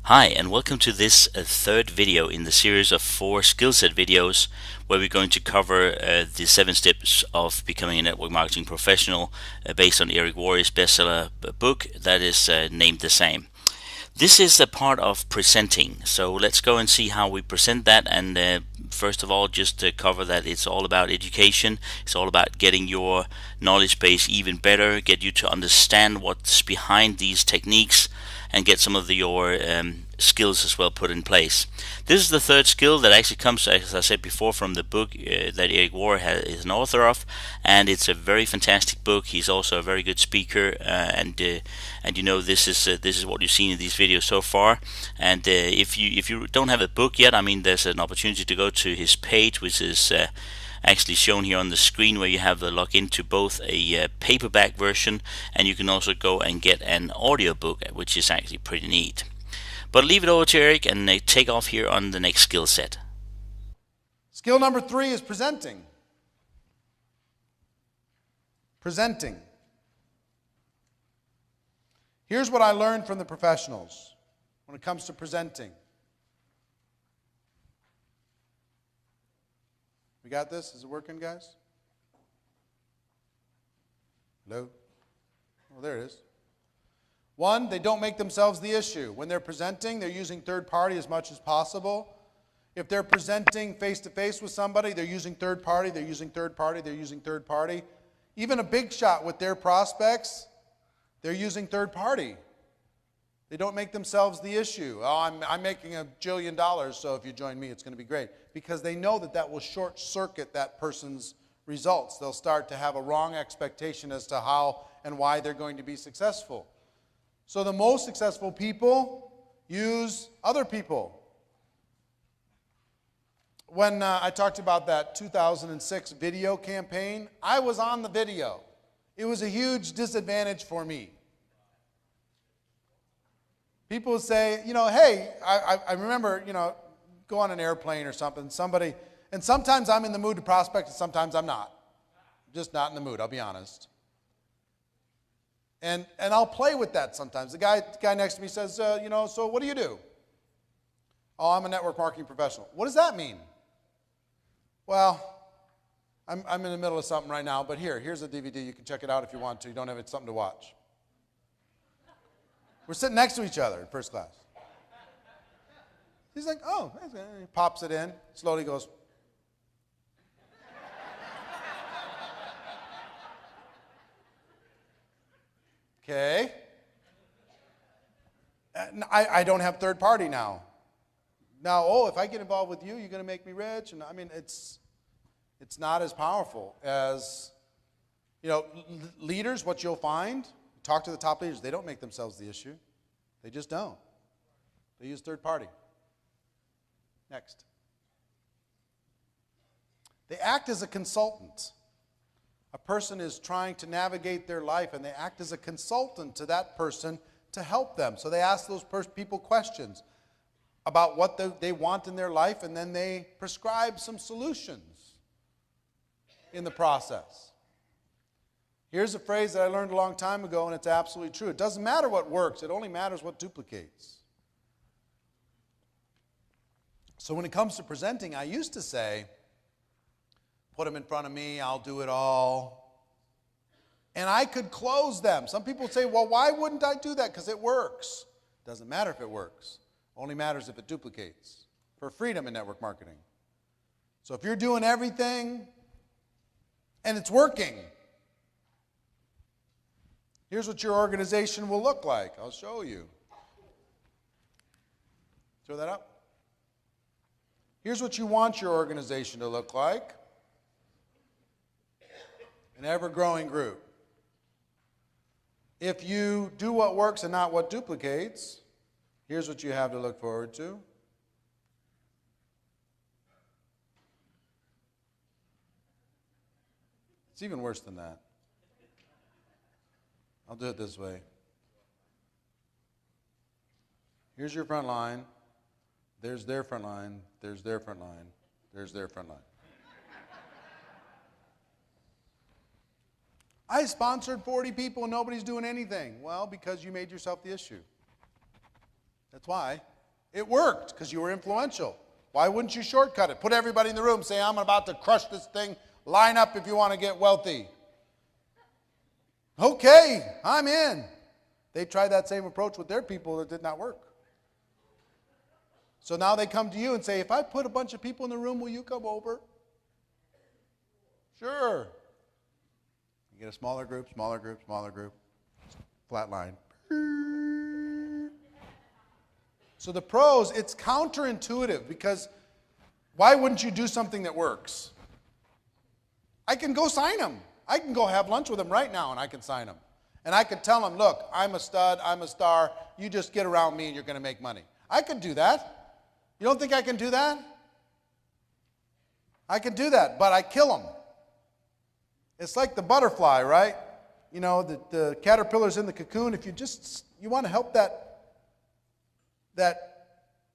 Hi, and welcome to this third video in the series of 4 skill set videos where we're going to cover the 7 steps of becoming a network marketing professional based on Eric Worre's bestseller book that is named the same. This is a part of presenting, so let's go and see how we present that. And first of all, just to cover that it's all about education. It's all about getting your knowledge base even better, get you to understand what's behind these techniques, and get some of your skills as well put in place. This is the third skill that actually comes, as I said before, from the book that Eric Worre is an author of, and it's a very fantastic book. He's also a very good speaker, and you know this is what you've seen in these videos so far. And if you don't have a book yet, I mean, there's an opportunity to go to his page, which is actually shown here on the screen, where you have the login to both a paperback version, and you can also go and get an audiobook, which is actually pretty neat. But leave it over to Eric and take off here on the next skill set. Skill number 3 is presenting. Presenting. Here's what I learned from the professionals when it comes to presenting. We got this? Is it working, guys? Hello? Oh, there it is. 1, they don't make themselves the issue. When they're presenting, they're using third party as much as possible. If they're presenting face-to-face with somebody, they're using third party, they're using third party, they're using third party. Even a big shot with their prospects, they're using third party. They don't make themselves the issue. Oh, I'm making $1 jillion, so if you join me, it's going to be great. Because they know that that will short-circuit that person's results. They'll start to have a wrong expectation as to how and why they're going to be successful. So the most successful people use other people. When I talked about that 2006 video campaign, I was on the video. It was a huge disadvantage for me. People would say, hey, I remember, go on an airplane or something, and sometimes I'm in the mood to prospect and sometimes I'm not. I'm just not in the mood, I'll be honest. And I'll play with that sometimes. The guy next to me says, so what do you do? Oh, I'm a network marketing professional. What does that mean? Well, I'm in the middle of something right now, but here's a DVD. You can check it out if you want to. You don't have something to watch. We're sitting next to each other in first class. He's like, oh, he pops it in, slowly goes. Okay. I don't have third party now. Now, if I get involved with you, you're going to make me rich. And I mean, it's not as powerful as, leaders, what you'll find, talk to the top leaders, they don't make themselves the issue. They just don't. They use third party. Next. They act as a consultant. A person is trying to navigate their life, and they act as a consultant to that person to help them. So they ask those people questions about what they want in their life, and then they prescribe some solutions in the process. Here's a phrase that I learned a long time ago, and it's absolutely true. It doesn't matter what works. It only matters what duplicates. So when it comes to presenting, I used to say, put them in front of me, I'll do it all. And I could close them. Some people say, well, why wouldn't I do that? Because it works. It doesn't matter if it works. It only matters if it duplicates. For freedom in network marketing. So if you're doing everything and it's working, here's what your organization will look like. I'll show you. Throw that up. Here's what you want your organization to look like. An ever-growing group. If you do what works and not what duplicates, here's what you have to look forward to. It's even worse than that. I'll do it this way. Here's your front line. There's their front line. There's their front line. There's their front line. I sponsored 40 people and nobody's doing anything. Well, because you made yourself the issue. That's why. It worked because you were influential. Why wouldn't you shortcut it? Put everybody in the room, say, I'm about to crush this thing. Line up if you want to get wealthy. Okay, I'm in. They tried that same approach with their people. It did not work. So now they come to you and say, if I put a bunch of people in the room, will you come over? Sure. You get a smaller group, flat line. So the pros, it's counterintuitive because why wouldn't you do something that works? I can go sign them. I can go have lunch with them right now and I can sign them. And I could tell them, look, I'm a stud, I'm a star, you just get around me and you're going to make money. I could do that. You don't think I can do that? I can do that, but I kill them. It's like the butterfly, right? You know, the caterpillar's in the cocoon. If you want to help that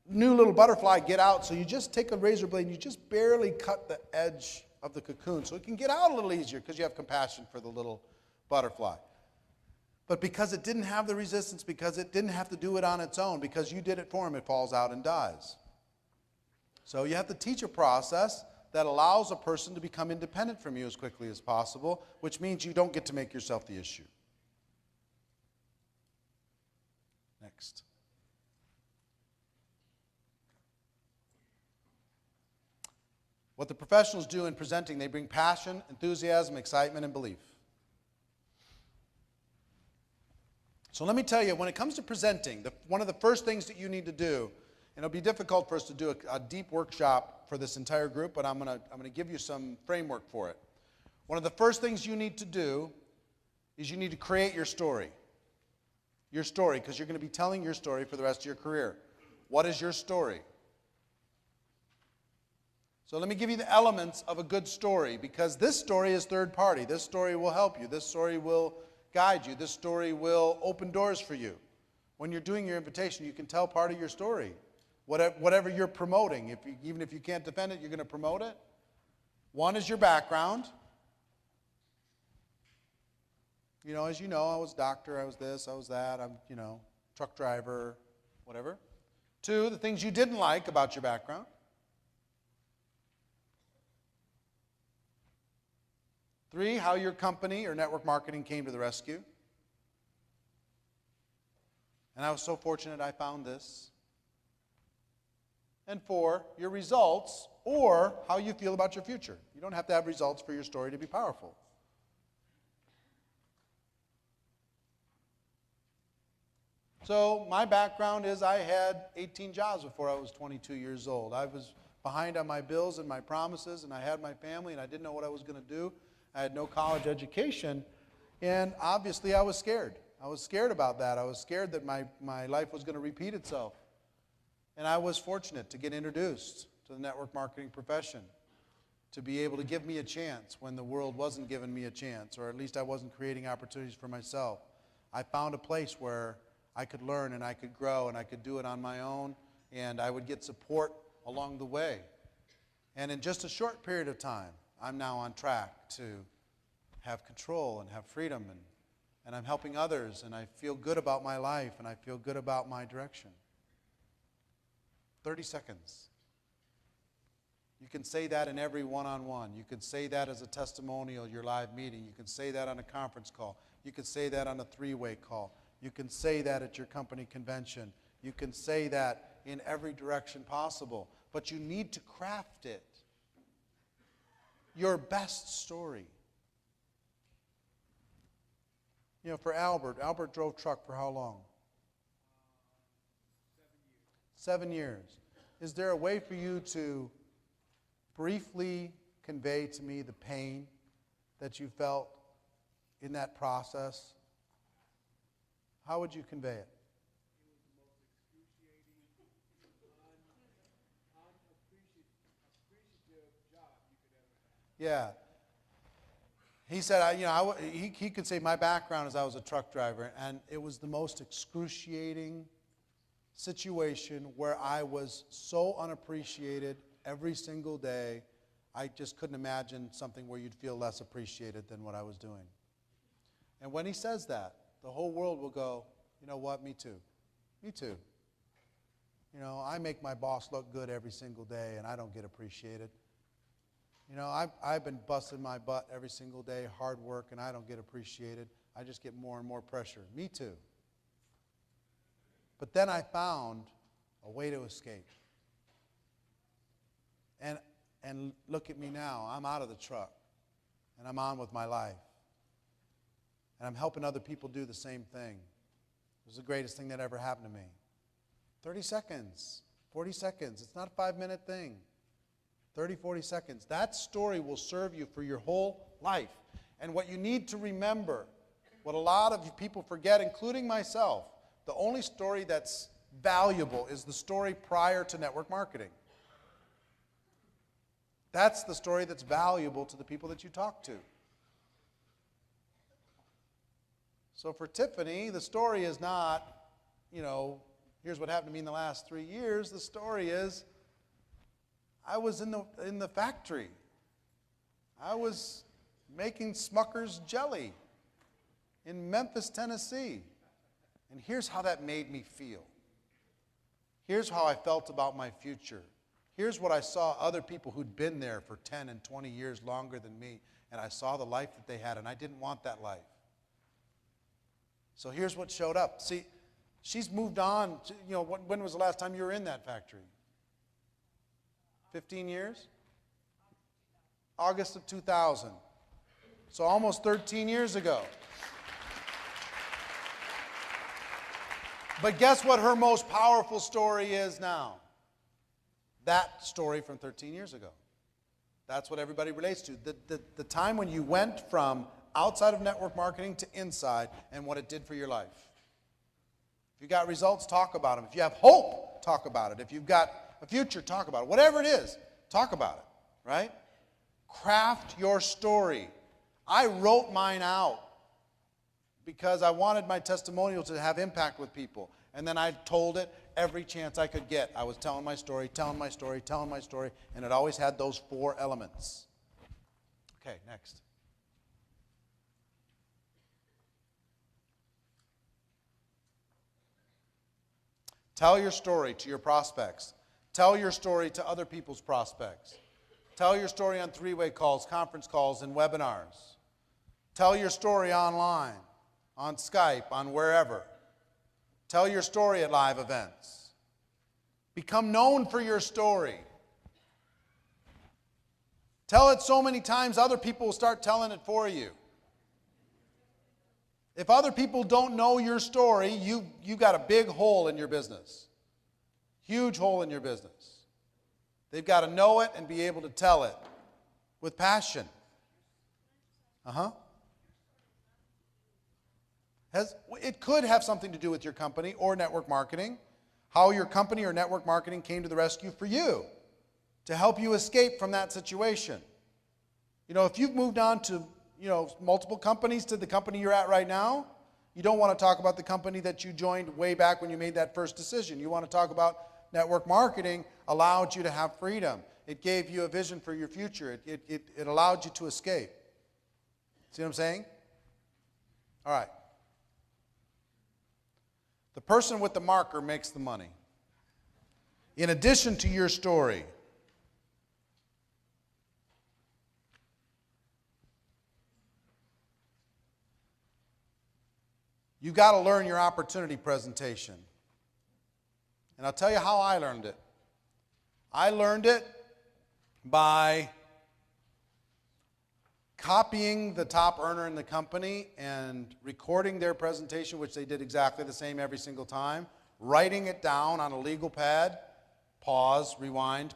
new little butterfly get out, so you just take a razor blade and you just barely cut the edge of the cocoon so it can get out a little easier because you have compassion for the little butterfly. But because it didn't have the resistance, because it didn't have to do it on its own, because you did it for him, it falls out and dies. So you have to teach a process that allows a person to become independent from you as quickly as possible, which means you don't get to make yourself the issue. Next. What the professionals do in presenting, they bring passion, enthusiasm, excitement, and belief. So let me tell you, when it comes to presenting, one of the first things that you need to do, and it'll be difficult for us to do a deep workshop for this entire group, but I'm going to give you some framework for it. One of the first things you need to do is you need to create your story. Your story, because you're going to be telling your story for the rest of your career. What is your story? So let me give you the elements of a good story, because this story is third party. This story will help you. This story will guide you. This story will open doors for you. When you're doing your invitation, you can tell part of your story. Whatever you're promoting, even if you can't defend it, you're going to promote it. One is your background. You know, as you know, I was a doctor, I was this, I was that, I'm, truck driver, whatever. Two, the things you didn't like about your background. Three, how your company or network marketing came to the rescue. And I was so fortunate I found this. And four, your results or how you feel about your future. You don't have to have results for your story to be powerful. So my background is I had 18 jobs before I was 22 years old. I was behind on my bills and my promises, and I had my family, and I didn't know what I was going to do. I had no college education, and obviously I was scared. I was scared about that. I was scared that my life was going to repeat itself. And I was fortunate to get introduced to the network marketing profession, to be able to give me a chance when the world wasn't giving me a chance, or at least I wasn't creating opportunities for myself. I found a place where I could learn and I could grow and I could do it on my own, and I would get support along the way. And in just a short period of time, I'm now on track to have control and have freedom, and I'm helping others, and I feel good about my life, and I feel good about my direction. 30 seconds. You can say that in every one-on-one. You can say that as a testimonial, your live meeting. You can say that on a conference call. You can say that on a three-way call. You can say that at your company convention. You can say that in every direction possible. But you need to craft it. Your best story. You know, for Albert drove truck for how long? 7 years. Is there a way for you to briefly convey to me the pain that you felt in that process? How would you convey it? Yeah. He said, he could say my background is I was a truck driver, and it was the most excruciating situation where I was so unappreciated every single day. I just couldn't imagine something where you'd feel less appreciated than what I was doing. And when he says that, the whole world will go, you know what, me too. Me too. You know, I make my boss look good every single day and I don't get appreciated. You know, I've been busting my butt every single day, hard work, and I don't get appreciated. I just get more and more pressure. Me too. But then I found a way to escape. And look at me now. I'm out of the truck. And I'm on with my life. And I'm helping other people do the same thing. It was the greatest thing that ever happened to me. 30 seconds, 40 seconds. It's not a 5-minute thing. 30, 40 seconds. That story will serve you for your whole life. And what you need to remember, what a lot of people forget, including myself, the only story that's valuable is the story prior to network marketing. That's the story that's valuable to the people that you talk to. So for Tiffany, the story is not, you know, here's what happened to me in the last 3 years. The story is, I was in the factory. I was making Smucker's jelly in Memphis, Tennessee. And here's how that made me feel. Here's how I felt about my future. Here's what I saw other people who'd been there for 10 and 20 years longer than me, and I saw the life that they had, and I didn't want that life. So here's what showed up. See, she's moved on. You know, when was the last time you were in that factory? 15 years? August of 2000. So almost 13 years ago. But guess what her most powerful story is now? That story from 13 years ago. That's what everybody relates to. The time when you went from outside of network marketing to inside and what it did for your life. If you got results, talk about them. If you have hope, talk about it. If you've got a future, talk about it. Whatever it is, talk about it, right? Craft your story. I wrote mine out because I wanted my testimonial to have impact with people. And then I told it every chance I could get. I was telling my story, telling my story, telling my story, and it always had those 4 elements. Okay, next. Tell your story to your prospects. Tell your story to other people's prospects. Tell your story on 3-way calls, conference calls, and webinars. Tell your story online, on Skype, on wherever. Tell your story at live events. Become known for your story. Tell it so many times other people will start telling it for you. If other people don't know your story, you got a big hole in your business. Huge hole in your business. They've got to know it and be able to tell it with passion. It could have something to do with your company or network marketing, how your company or network marketing came to the rescue for you to help you escape from that situation. You know, if you've moved on to, you know, multiple companies to the company you're at right now, you don't want to talk about the company that you joined way back when you made that first decision. You want to talk about network marketing allowed you to have freedom. It gave you a vision for your future. It allowed you to escape. See what I'm saying? All right. The person with the marker makes the money. In addition to your story, you got to learn your opportunity presentation. And I'll tell you how I learned it. I learned it by copying the top earner in the company and recording their presentation, which they did exactly the same every single time, writing it down on a legal pad, pause, rewind,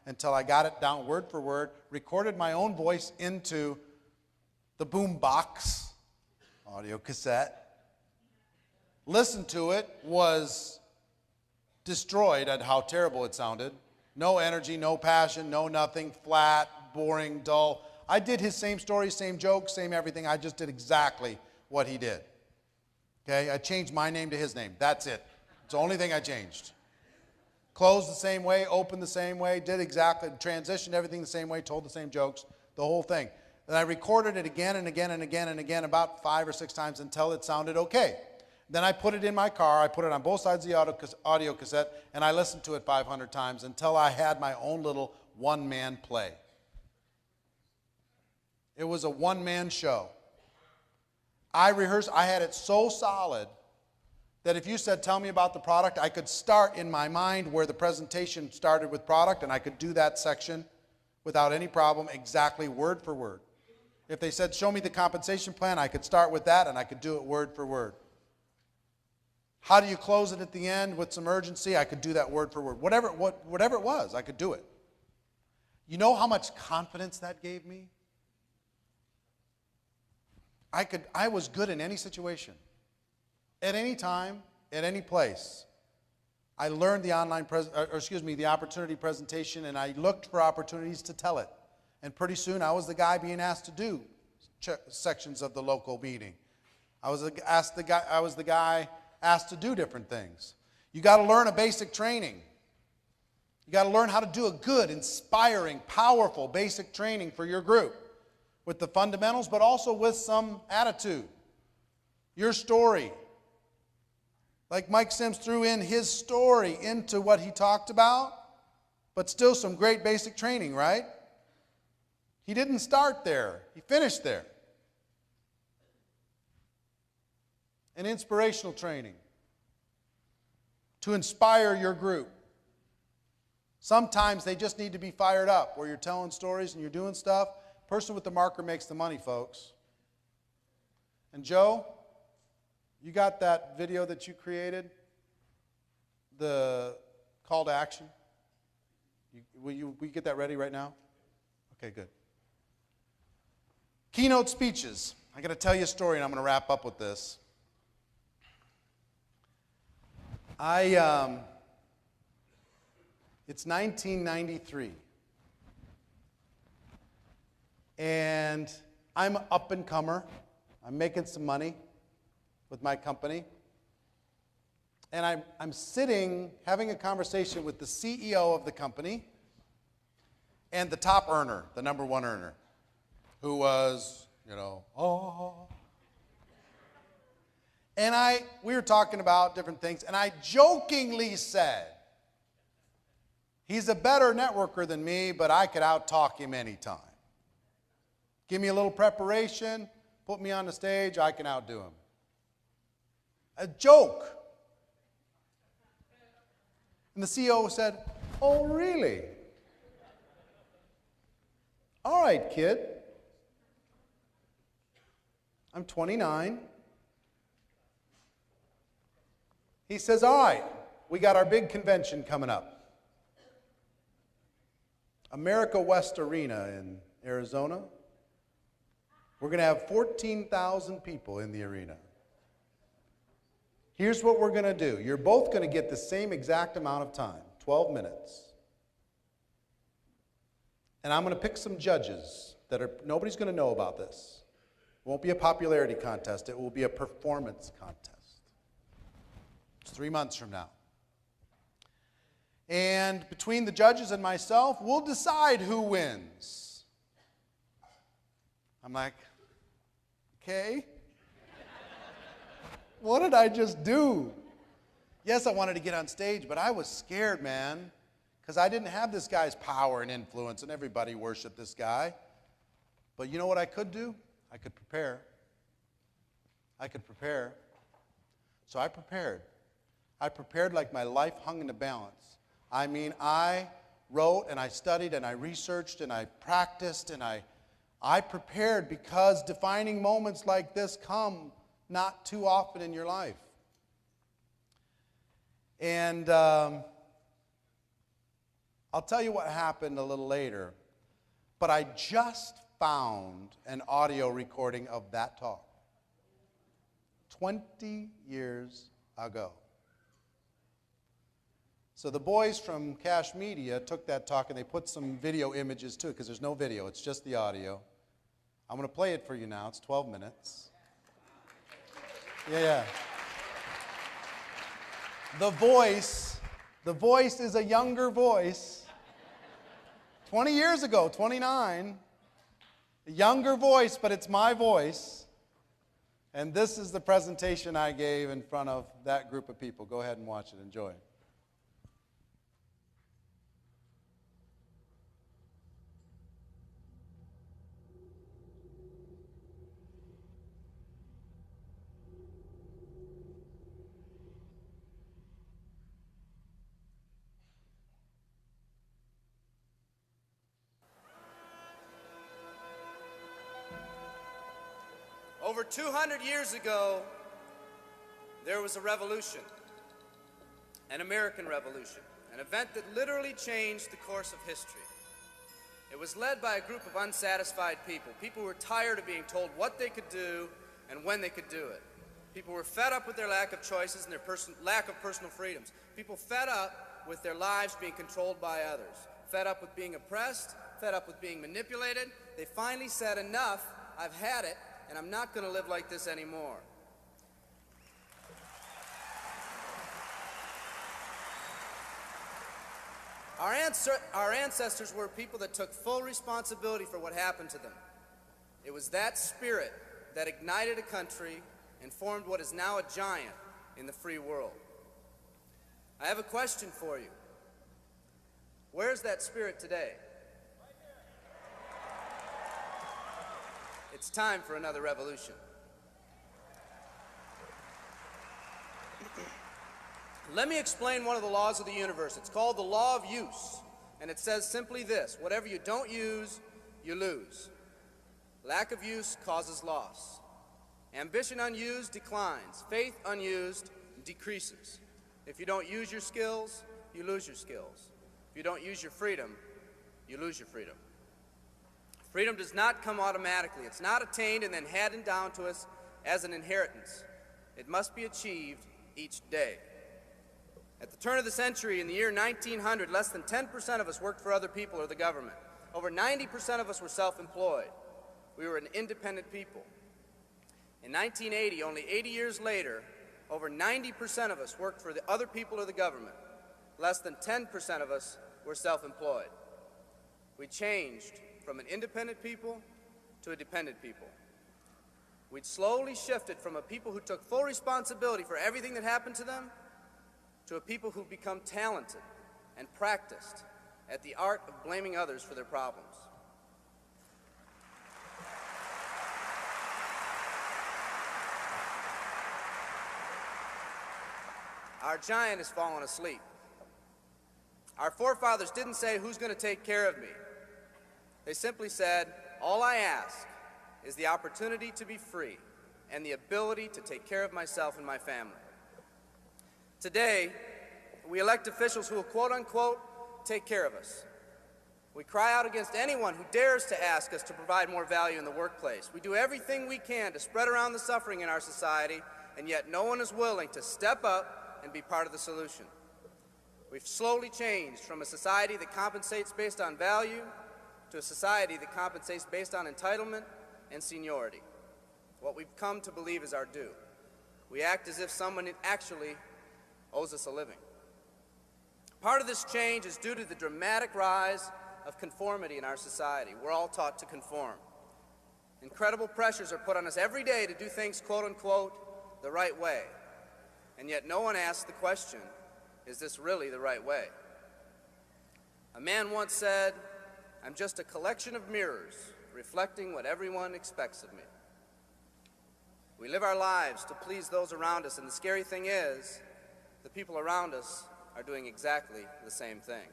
until I got it down word for word, recorded my own voice into the boom box, audio cassette, listened to it, was destroyed at how terrible it sounded. No energy, no passion, no nothing, flat, boring, dull. I did his same story, same joke, same everything. I just did exactly what he did. Okay, I changed my name to his name. That's it. It's the only thing I changed. Closed the same way, opened the same way, did exactly, transitioned everything the same way, told the same jokes, the whole thing. Then I recorded it again and again and again and again about 5 or 6 times until it sounded okay. Then I put it in my car, I put it on both sides of the audio cassette, and I listened to it 500 times until I had my own little one-man play. It was a one-man show. I rehearsed, I had it so solid that if you said, tell me about the product, I could start in my mind where the presentation started with product, and I could do that section without any problem, exactly word for word. If they said, show me the compensation plan, I could start with that, and I could do it word for word. How do you close it at the end with some urgency? I could do that word for word. Whatever it was, I could do it. You know how much confidence that gave me? I was good in any situation, at any time, at any place. I learned the the opportunity presentation, and I looked for opportunities to tell it. And pretty soon, I was the guy being asked to do sections of the local meeting. I was the guy asked to do different things. You got to learn a basic training. You got to learn how to do a good, inspiring, powerful basic training for your group with the fundamentals, but also with some attitude. Your story. Like Mike Sims threw in his story into what he talked about, but still some great basic training, right? He didn't start there. He finished there. And inspirational training to inspire your group. Sometimes they just need to be fired up where you're telling stories and you're doing stuff. Person with the marker makes the money, folks. And Joe, you got that video that you created? The call to action? Will you get that ready right now? Okay, good. Keynote speeches. I got to tell you a story and I'm going to wrap up with this. It's 1993, and I'm an up-and-comer. I'm making some money with my company, and I'm sitting having a conversation with the CEO of the company and the top earner, the number one earner, who was, And we were talking about different things, and I jokingly said, he's a better networker than me, but I could out-talk him anytime. Give me a little preparation, put me on the stage, I can outdo him. A joke. And the CEO said, oh, really? All right, kid. I'm 29. He says, all right, we got our big convention coming up. America West Arena in Arizona. We're going to have 14,000 people in the arena. Here's what we're going to do. You're both going to get the same exact amount of time, 12 minutes. And I'm going to pick some judges nobody's going to know about this. It won't be a popularity contest. It will be a performance contest. It's 3 months from now. And between the judges and myself, we'll decide who wins. I'm like, okay. What did I just do? Yes, I wanted to get on stage, but I was scared, man, because I didn't have this guy's power and influence, and everybody worshiped this guy. But you know what I could do? I could prepare. So I prepared. I prepared like my life hung in the balance. I mean, I wrote and I studied and I researched and I practiced and I prepared because defining moments like this come not too often in your life. And I'll tell you what happened a little later, but I just found an audio recording of that talk 20 years ago. So the boys from Cash Media took that talk and they put some video images to it because there's no video, it's just the audio. I'm going to play it for you now. It's 12 minutes. Yeah. The voice is a younger voice. 20 years ago, 29. A younger voice, but it's my voice. And this is the presentation I gave in front of that group of people. Go ahead and watch it. Enjoy. Over 200 years ago, there was a revolution, an American Revolution, an event that literally changed the course of history. It was led by a group of unsatisfied people. People who were tired of being told what they could do and when they could do it. People were fed up with their lack of choices and their lack of personal freedoms. People fed up with their lives being controlled by others. Fed up with being oppressed, fed up with being manipulated. They finally said, enough, I've had it, and I'm not going to live like this anymore. Our ancestors were people that took full responsibility for what happened to them. It was that spirit that ignited a country and formed what is now a giant in the free world. I have a question for you. Where's that spirit today? It's time for another revolution. Let me explain one of the laws of the universe. It's called the law of use, and it says simply this: whatever you don't use, you lose. Lack of use causes loss. Ambition unused declines. Faith unused decreases. If you don't use your skills, you lose your skills. If you don't use your freedom, you lose your freedom. Freedom does not come automatically. It's not attained and then handed down to us as an inheritance. It must be achieved each day. At the turn of the century, in the year 1900, less than 10% of us worked for other people or the government. Over 90% of us were self-employed. We were an independent people. In 1980, only 80 years later, over 90% of us worked for the other people or the government. Less than 10% of us were self-employed. We changed from an independent people to a dependent people. We'd slowly shifted from a people who took full responsibility for everything that happened to them to a people who've become talented and practiced at the art of blaming others for their problems. Our giant has fallen asleep. Our forefathers didn't say, who's going to take care of me? They simply said, all I ask is the opportunity to be free and the ability to take care of myself and my family. Today, we elect officials who will, quote unquote, take care of us. We cry out against anyone who dares to ask us to provide more value in the workplace. We do everything we can to spread around the suffering in our society, and yet no one is willing to step up and be part of the solution. We've slowly changed from a society that compensates based on value to a society that compensates based on entitlement and seniority. What we've come to believe is our due. We act as if someone actually owes us a living. Part of this change is due to the dramatic rise of conformity in our society. We're all taught to conform. Incredible pressures are put on us every day to do things, quote unquote, the right way. And yet no one asks the question, is this really the right way? A man once said, I'm just a collection of mirrors reflecting what everyone expects of me. We live our lives to please those around us, and the scary thing is, the people around us are doing exactly the same thing.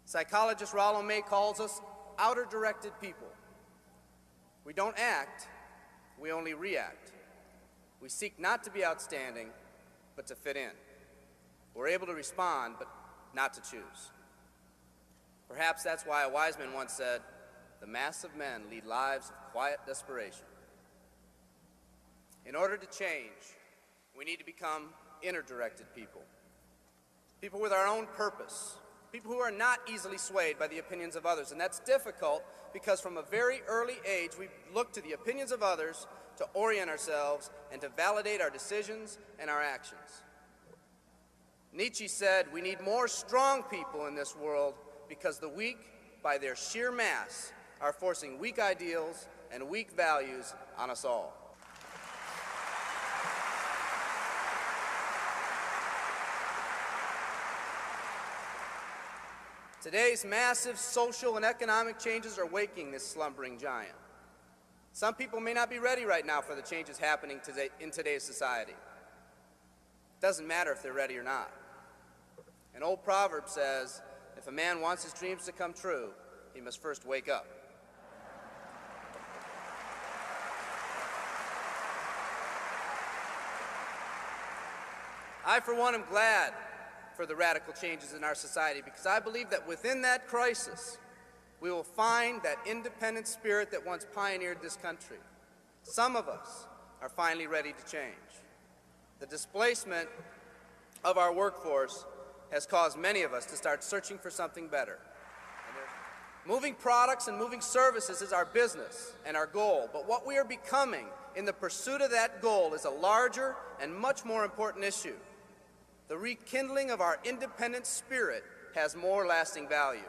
Psychologist Rollo May calls us outer-directed people. We don't act, we only react. We seek not to be outstanding, but to fit in. We're able to respond, but not to choose. Perhaps that's why a wise man once said, the mass of men lead lives of quiet desperation. In order to change, we need to become inner-directed people. People with our own purpose. People who are not easily swayed by the opinions of others. And that's difficult because from a very early age, we look to the opinions of others to orient ourselves and to validate our decisions and our actions. Nietzsche said, we need more strong people in this world because the weak, by their sheer mass, are forcing weak ideals and weak values on us all. Today's massive social and economic changes are waking this slumbering giant. Some people may not be ready right now for the changes happening today in today's society. It doesn't matter if they're ready or not. An old proverb says, if a man wants his dreams to come true, he must first wake up. I, for one, am glad for the radical changes in our society because I believe that within that crisis, we will find that independent spirit that once pioneered this country. Some of us are finally ready to change. The displacement of our workforce has caused many of us to start searching for something better. Moving products and moving services is our business and our goal, but what we are becoming in the pursuit of that goal is a larger and much more important issue. The rekindling of our independent spirit has more lasting value.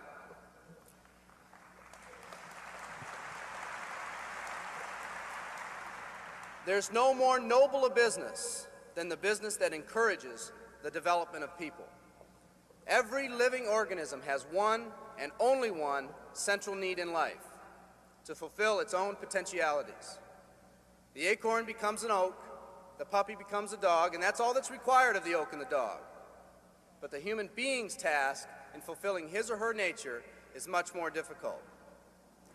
There's no more noble a business than the business that encourages the development of people. Every living organism has one and only one central need in life: to fulfill its own potentialities. The acorn becomes an oak, the puppy becomes a dog, and that's all that's required of the oak and the dog. But the human being's task in fulfilling his or her nature is much more difficult.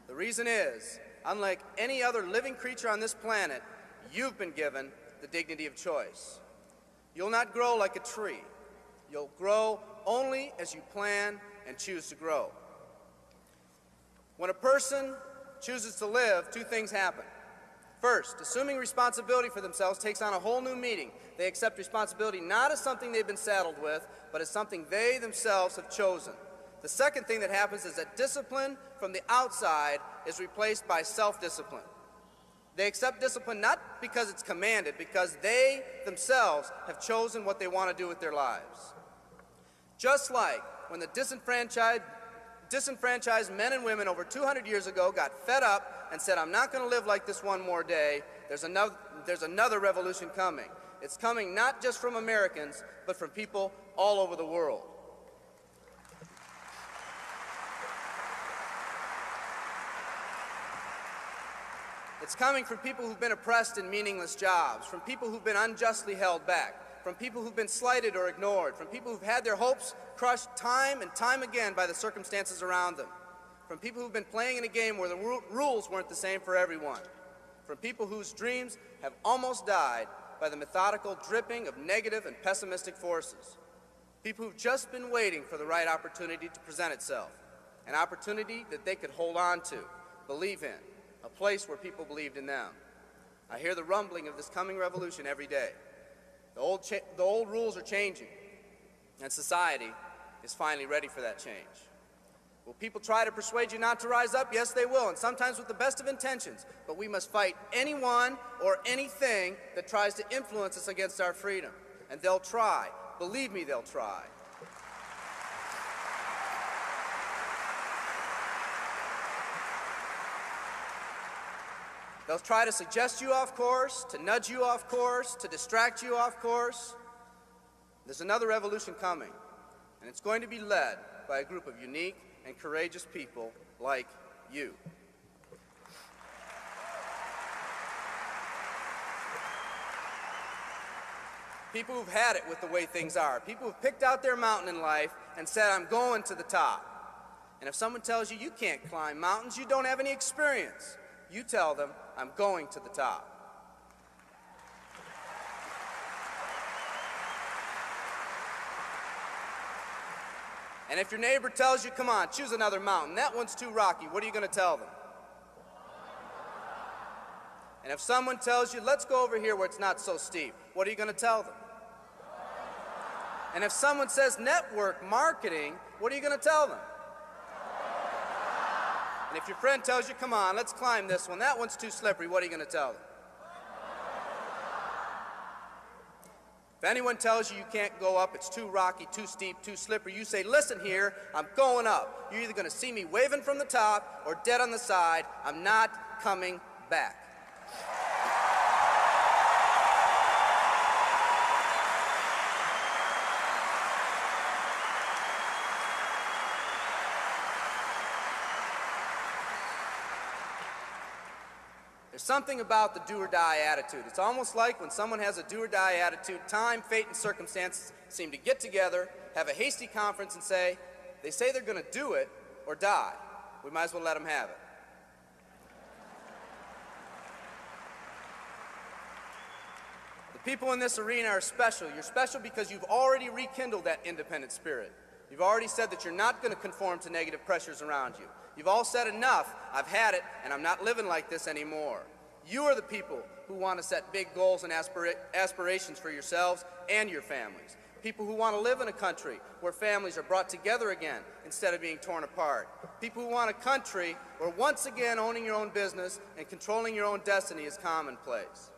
The reason is, unlike any other living creature on this planet, you've been given the dignity of choice. You'll not grow like a tree. You'll grow only as you plan and choose to grow. When a person chooses to live, two things happen. First, assuming responsibility for themselves takes on a whole new meaning. They accept responsibility not as something they've been saddled with, but as something they themselves have chosen. The second thing that happens is that discipline from the outside is replaced by self-discipline. They accept discipline not because it's commanded, because they themselves have chosen what they want to do with their lives. Just like when the disenfranchised men and women over 200 years ago got fed up and said, I'm not going to live like this one more day, there's another revolution coming. It's coming not just from Americans, but from people all over the world. It's coming from people who've been oppressed in meaningless jobs, from people who've been unjustly held back, from people who've been slighted or ignored, from people who've had their hopes crushed time and time again by the circumstances around them, from people who've been playing in a game where the rules weren't the same for everyone, from people whose dreams have almost died by the methodical dripping of negative and pessimistic forces, people who've just been waiting for the right opportunity to present itself, an opportunity that they could hold on to, believe in, a place where people believed in them. I hear the rumbling of this coming revolution every day. The old rules are changing, and society is finally ready for that change. Will people try to persuade you not to rise up? Yes, they will, and sometimes with the best of intentions. But we must fight anyone or anything that tries to influence us against our freedom. And they'll try. Believe me, they'll try. They'll try to suggest you off course, to nudge you off course, to distract you off course. There's another revolution coming, and it's going to be led by a group of unique and courageous people like you. People who've had it with the way things are. People who've picked out their mountain in life and said, I'm going to the top. And if someone tells you you can't climb mountains, you don't have any experience. You tell them, I'm going to the top. And if your neighbor tells you, come on, choose another mountain, that one's too rocky, what are you going to tell them? And if someone tells you, let's go over here where it's not so steep, what are you going to tell them? And if someone says network marketing, what are you going to tell them? And if your friend tells you, come on, let's climb this one, that one's too slippery, what are you going to tell them? If anyone tells you you can't go up, it's too rocky, too steep, too slippery, you say, listen here, I'm going up. You're either going to see me waving from the top or dead on the side. I'm not coming back. There's something about the do-or-die attitude. It's almost like when someone has a do-or-die attitude, time, fate, and circumstances seem to get together, have a hasty conference, and they say they're going to do it or die. We might as well let them have it. The people in this arena are special. You're special because you've already rekindled that independent spirit. You've already said that you're not going to conform to negative pressures around you. You've all said enough, I've had it, and I'm not living like this anymore. You are the people who want to set big goals and aspirations for yourselves and your families. People who want to live in a country where families are brought together again instead of being torn apart. People who want a country where once again owning your own business and controlling your own destiny is commonplace.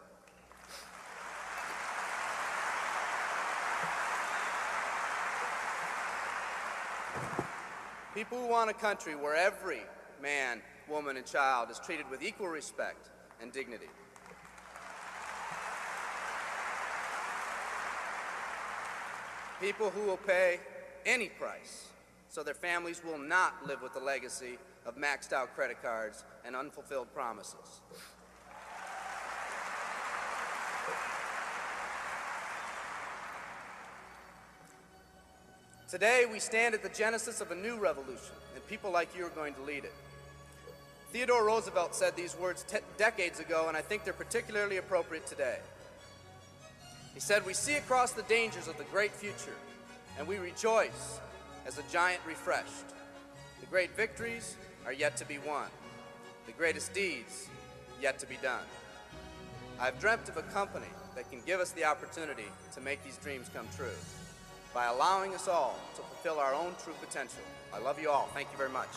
People who want a country where every man, woman, and child is treated with equal respect and dignity. People who will pay any price so their families will not live with the legacy of maxed out credit cards and unfulfilled promises. Today, we stand at the genesis of a new revolution, and people like you are going to lead it. Theodore Roosevelt said these words decades ago, and I think they're particularly appropriate today. He said, "We see across the dangers of the great future, and we rejoice as a giant refreshed. The great victories are yet to be won, the greatest deeds yet to be done. I've dreamt of a company that can give us the opportunity to make these dreams come true, by allowing us all to fulfill our own true potential. I love you all. Thank you very much."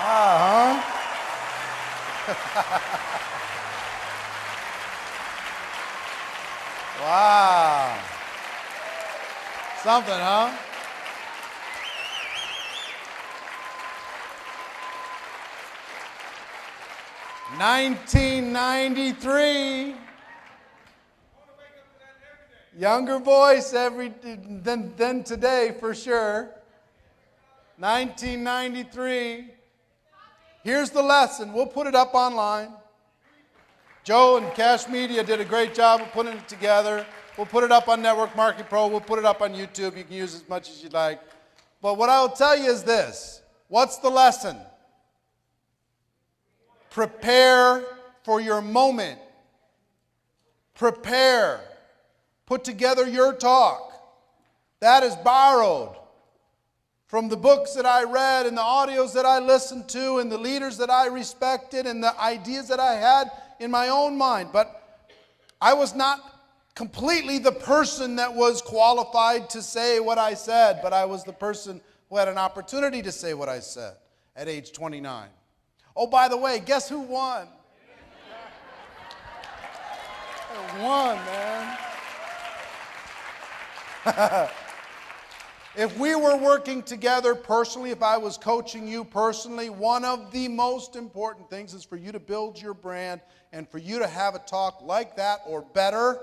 Wow, huh? Wow. Something, huh? "1993. Younger voice than today for sure. 1993. Here's the lesson. We'll put it up online. Joe and Cash Media did a great job of putting it together. We'll put it up on Network Marketing Pro. We'll put it up on YouTube. You can use as much as you'd like. But what I'll tell you is this. What's the lesson? Prepare for your moment. Prepare. Put together your talk. That is borrowed from the books that I read and the audios that I listened to and the leaders that I respected and the ideas that I had in my own mind. But I was not completely the person that was qualified to say what I said, but I was the person who had an opportunity to say what I said at age 29. Oh, by the way, guess who won? I won, man. If we were working together personally, if I was coaching you personally, one of the most important things is for you to build your brand and for you to have a talk like that or better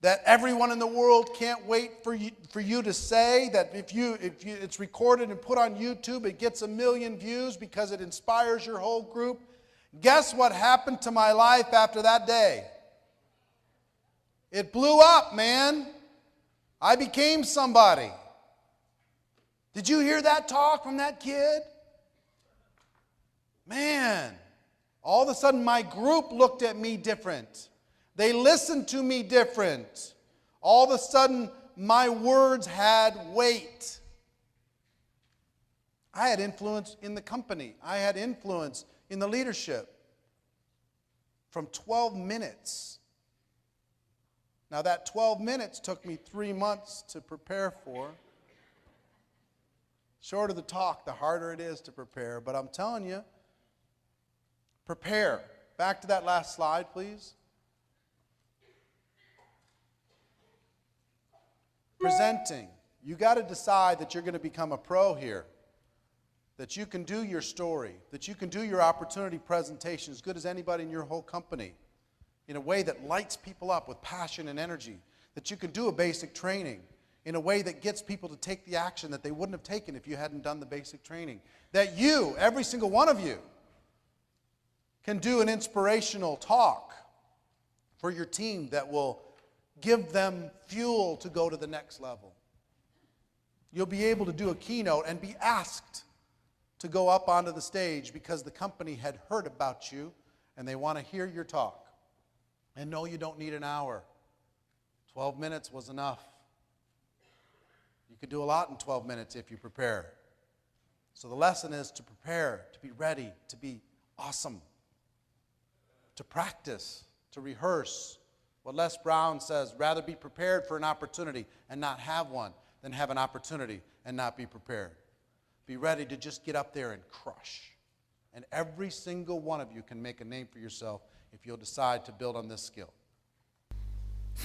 that everyone in the world can't wait for you to say, that if it's recorded and put on YouTube, it gets 1 million views because it inspires your whole group. Guess what happened to my life after that day? It blew up, man. I became somebody. Did you hear that talk from that kid? Man, all of a sudden my group looked at me different. They listened to me different. All of a sudden my words had weight. I had influence in the company. I had influence in the leadership. From 12 minutes. Now that 12 minutes took me 3 months to prepare for. Shorter the talk, the harder it is to prepare. But I'm telling you, prepare. Back to that last slide, please. Presenting. You got to decide that you're going to become a pro here. That you can do your story. That you can do your opportunity presentation as good as anybody in your whole company. In a way that lights people up with passion and energy. That you can do a basic training. in a way that gets people to take the action that they wouldn't have taken if you hadn't done the basic training. That you, every single one of you, can do an inspirational talk for your team that will give them fuel to go to the next level. You'll be able to do a keynote and be asked to go up onto the stage because the company had heard about you and they want to hear your talk. And no, you don't need an hour. 12 minutes was enough. You could do a lot in 12 minutes if you prepare. So the lesson is to prepare, to be ready, to be awesome, to practice, to rehearse. What Les Brown says, rather be prepared for an opportunity and not have one than have an opportunity and not be prepared. Be ready to just get up there and crush. And every single one of you can make a name for yourself if you'll decide to build on this skill.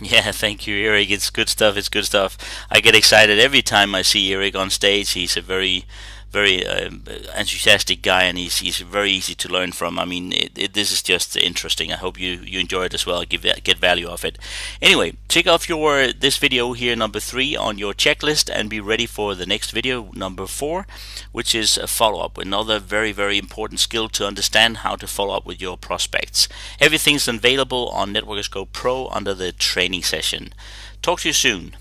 Yeah, thank you, Erik. It's good stuff. It's good stuff. I get excited every time I see Erik on stage. He's a very enthusiastic guy, and he's very easy to learn from. I mean, this is just interesting. I hope you enjoy it as well. Get value off it. Anyway, check off this video here, number 3, on your checklist, and be ready for the next video, number 4, which is a follow-up. Another very important skill to understand how to follow up with your prospects. Everything's available on Networkers Go Pro under the training session. Talk to you soon.